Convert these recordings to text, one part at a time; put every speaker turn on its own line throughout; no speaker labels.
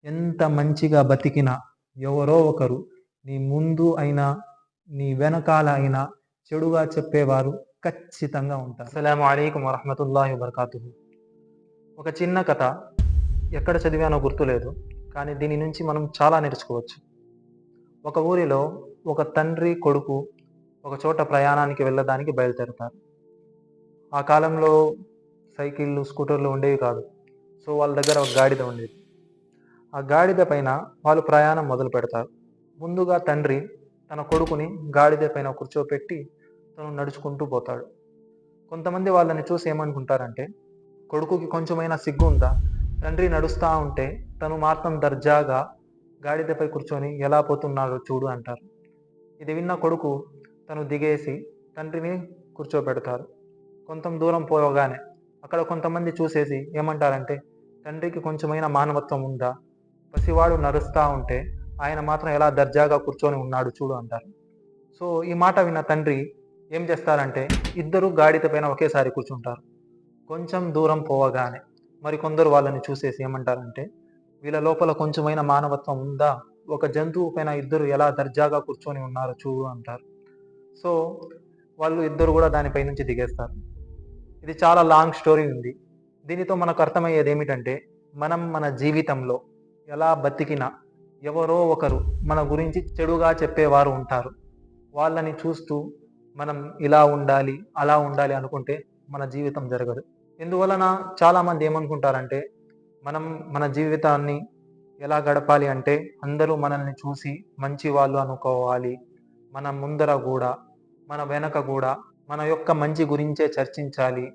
ఎంత మంచిగా బతికినా ఎవరో ఒకరు నీ ముందు అయినా, నీ వెనకాల అయినా చెడుగా చెప్పేవారు ఖచ్చితంగా ఉంటారు. అస్సలాము అలైకుం వరహ్మతుల్లాహి వబర్కాతుహు. ఒక చిన్న కథ ఎక్కడ చదివానో గుర్తులేదు. కానీ దీని నుంచి మనం చాలా నేర్చుకోవచ్చు. ఒక ఊరిలో ఒక తండ్రి, కొడుకు ఒక చోట ప్రయాణానికి వెళ్ళడానికి బయలుదేరుతారు. ఆ కాలంలో సైకిళ్ళు, స్కూటర్లు ఉండేవి కాదు. సో, వాళ్ళ దగ్గర ఒక గాడిద ఉండేది. ఆ గాడిద పైన వాళ్ళు ప్రయాణం మొదలు పెడతారు. ముందుగా తండ్రి తన కొడుకుని గాడిద పైన కూర్చోపెట్టి తను నడుచుకుంటూ పోతాడు. కొంతమంది వాళ్ళని చూసి ఏమనుకుంటారంటే, కొడుకుకి కొంచెమైనా సిగ్గు ఉందా? తండ్రి నడుస్తా ఉంటే తను మాత్రం దర్జాగా గాడిదపై కూర్చొని ఎలా పోతున్నాడో చూడు అంటారు. ఇది విన్న కొడుకు తను దిగేసి తండ్రిని కూర్చోబెడతారు. కొంత దూరం పోగానే అక్కడ కొంతమంది చూసేసి ఏమంటారంటే, తండ్రికి కొంచెమైనా మానవత్వం ఉందా? పసివాడు నడుస్తా ఉంటే ఆయన మాత్రం ఎలా దర్జాగా కూర్చొని ఉన్నాడు చూడు అంటారు. సో, ఈ మాట విన్న తండ్రి ఏం చేస్తారంటే, ఇద్దరు గాడిద పైన ఒకేసారి కూర్చుంటారు. కొంచెం దూరం పోవగానే మరికొందరు వాళ్ళని చూసేసి ఏమంటారంటే, వీళ్ళ లోపల కొంచెమైనా మానవత్వం ఉందా? ఒక జంతువు పైన ఇద్దరు ఎలా దర్జాగా కూర్చొని ఉన్నారో చూడు అంటారు. సో, వాళ్ళు ఇద్దరు కూడా దానిపై నుంచి దిగేస్తారు. ఇది చాలా లాంగ్ స్టోరీ ఉంది. దీనితో మనకు అర్థమయ్యేది ఏమిటంటే, మనం మన జీవితంలో ఎలా బతికినా ఎవరో ఒకరు మన గురించి చెడుగా చెప్పేవారు ఉంటారు. వాళ్ళని చూస్తూ మనం ఇలా ఉండాలి, అలా ఉండాలి అనుకుంటే మన జీవితం జరగదు. ఇందువలన చాలామంది ఏమనుకుంటారంటే, మనం మన జీవితాన్ని ఎలా గడపాలి అంటే, అందరూ మనల్ని చూసి మంచి వాళ్ళు అనుకోవాలి. మన ముందర గూడా, మన వెనక గూడా మన యొక్క మంచి గురించే చర్చించాలి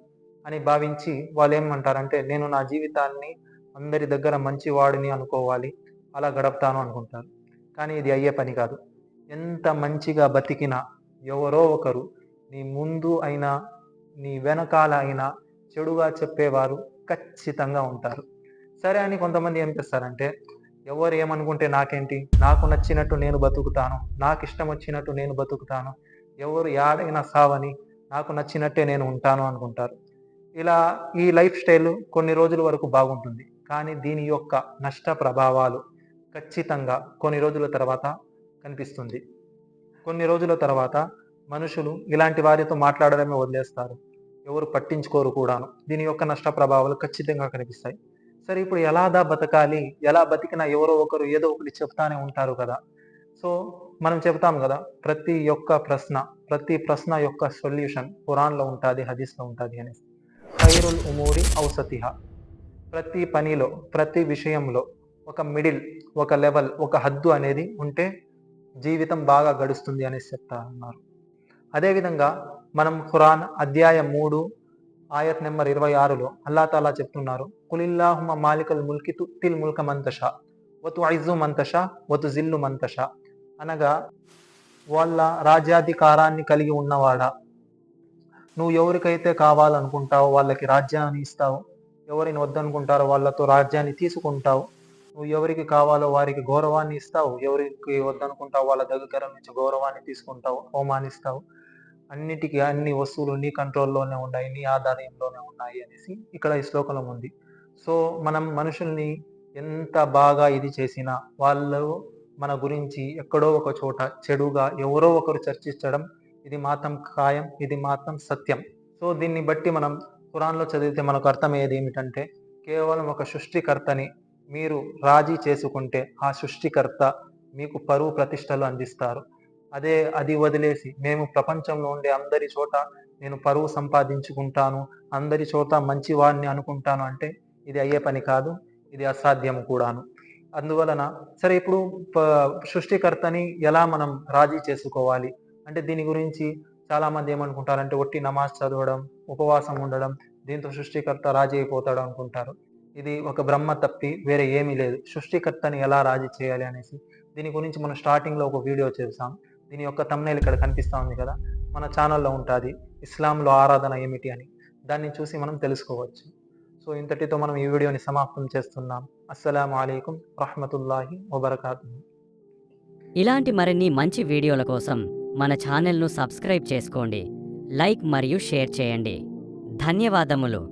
అని భావించి వాళ్ళేమంటారంటే, నేను నా జీవితాన్ని అందరి దగ్గర మంచివాడిని అనుకోవాలి, అలా గడుపుతాను అనుకుంటారు. కానీ ఇది అయ్యే పని కాదు. ఎంత మంచిగా బతికినా ఎవరో ఒకరు నీ ముందు అయినా, నీ వెనకాల అయినా చెడుగా చెప్పేవారు ఖచ్చితంగా ఉంటారు. సరే అని కొంతమంది ఏం చేస్తారంటే, ఎవరు ఏమనుకుంటే నాకేంటి? నాకు నచ్చినట్టు నేను బతుకుతాను. నాకిష్టం వచ్చినట్టు నేను బతుకుతాను. ఎవరు యాడైనా సావని, నాకు నచ్చినట్టే నేను ఉంటాను అనుకుంటారు. ఇలా ఈ లైఫ్ స్టైల్ కొన్ని రోజుల వరకు బాగుంటుంది. కానీ దీని యొక్క నష్ట ప్రభావాలు ఖచ్చితంగా కొన్ని రోజుల తర్వాత కనిపిస్తుంది. కొన్ని రోజుల తర్వాత మనుషులు ఇలాంటి వారితో మాట్లాడడమే వదిలేస్తారు. ఎవరు పట్టించుకోరు కూడాను. దీని యొక్క నష్ట ప్రభావాలు ఖచ్చితంగా కనిపిస్తాయి. సరే, ఇప్పుడు ఎలాగా బతకాలి? ఎలా బతికినా ఎవరో ఒకరు ఏదో ఒకటి చెప్తానే ఉంటారు కదా! సో, మనం చెప్తాం గదా! ప్రతి ప్రశ్న యొక్క సొల్యూషన్ ఖురాన్‌లో ఉంటాది, హదీస్‌లో ఉంటాది అనేసి. ఖైరుల్ ఉమూరి ఔసతిహా. ప్రతి పనిలో, ప్రతి విషయంలో ఒక మిడిల్, ఒక లెవెల్, ఒక హద్దు అనేది ఉంటే జీవితం బాగా గడుస్తుంది అనేసి చెప్తా ఉన్నారు. అదేవిధంగా మనం ఖురాన్ అధ్యాయం 3 ఆయత్ నెంబర్ 26లో అల్లాహ్ తాలా చెప్తున్నారు, కులిల్లాహుమ్మ మాలికల్ ముల్కి తు'తిల్ ముల్క మన్ తషా వ తు'iజ్జు మన్ తషా వ తుజిల్లు మన్ తషా. అనగా, వాళ్ళ రాజ్యాధికారాన్ని కలిగి ఉన్నవాడా, నువ్వు ఎవరికైతే కావాలనుకుంటావో వాళ్ళకి రాజ్యాన్ని ఇస్తావు, ఎవరిని వద్దనుకుంటారో వాళ్ళతో రాజ్యాన్ని తీసుకుంటావు, నువ్వు ఎవరికి కావాలో వారికి గౌరవాన్ని ఇస్తావు, ఎవరికి వద్దనుకుంటావో వాళ్ళ దగ్గర నుంచి గౌరవాన్ని తీసుకుంటావు, అవమానిస్తావు. అన్నిటికీ అన్ని వస్తువులు నీ కంట్రోల్‌లోనే ఉన్నాయి, నీ ఆధీనంలోనే ఉన్నాయి అనేసి ఇక్కడ ఈ శ్లోకంలో ఉంది. సో, మనం మనుషుల్ని ఎంత బాగా ఇది చేసినా వాళ్ళు మన గురించి ఎక్కడో ఒక చోట చెడుగా ఎవరో ఒకరు చర్చించడం ఇది మాత్రం ఖాయం, ఇది మాత్రం సత్యం. సో, దీన్ని బట్టి మనం ఖురాన్‌లో చదివితే మనకు అర్థమయ్యేది ఏమిటంటే, కేవలం ఒక సృష్టికర్తని మీరు రాజీ చేసుకుంటే ఆ సృష్టికర్త మీకు పరువు ప్రతిష్టలు అందిస్తారు. అది వదిలేసి మేము ప్రపంచంలో ఉండే అందరి చోట నేను పరువు సంపాదించుకుంటాను, అందరి చోట మంచివాడిని అనుకుంటాను అంటే ఇది అయ్యే పని కాదు. ఇది అసాధ్యం కూడాను. అందువలన సరే, ఇప్పుడు ప సృష్టికర్తని ఎలా మనం రాజీ చేసుకోవాలి? అంటే దీని గురించి చాలామంది ఏమనుకుంటారంటే, ఒట్టి నమాజ్ చదవడం, ఉపవాసం ఉండడం, దీంతో సృష్టికర్త రాజీ అయిపోతాడు అనుకుంటారు. ఇది ఒక బ్రహ్మ తప్పి వేరే ఏమీ లేదు. సృష్టికర్తని ఎలా రాజీ చేయాలి అనేసి దీని గురించి మనం స్టార్టింగ్‌లో ఒక వీడియో చేసాం. దీని యొక్క థంబ్‌నెయిల్ ఇక్కడ కనిపిస్తా ఉంది కదా! మన ఛానెల్‌లో ఉంటాది. ఇస్లాంలో ఆరాధన ఏమిటి అని. దాన్ని చూసి మనం తెలుసుకోవచ్చు. సో, ఇంతటితో మనం ఈ వీడియోని సమాప్తం చేస్తున్నాం. అస్సలాము అలైకుం రహ్మతుల్లాహి వబరకాతుహు.
ఇలాంటి మరిన్ని మంచి వీడియోల కోసం మన ఛానల్ను సబ్స్క్రైబ్ చేసుకోండి. లైక్ మరియు షేర్ చేయండి. ధన్యవాదములు.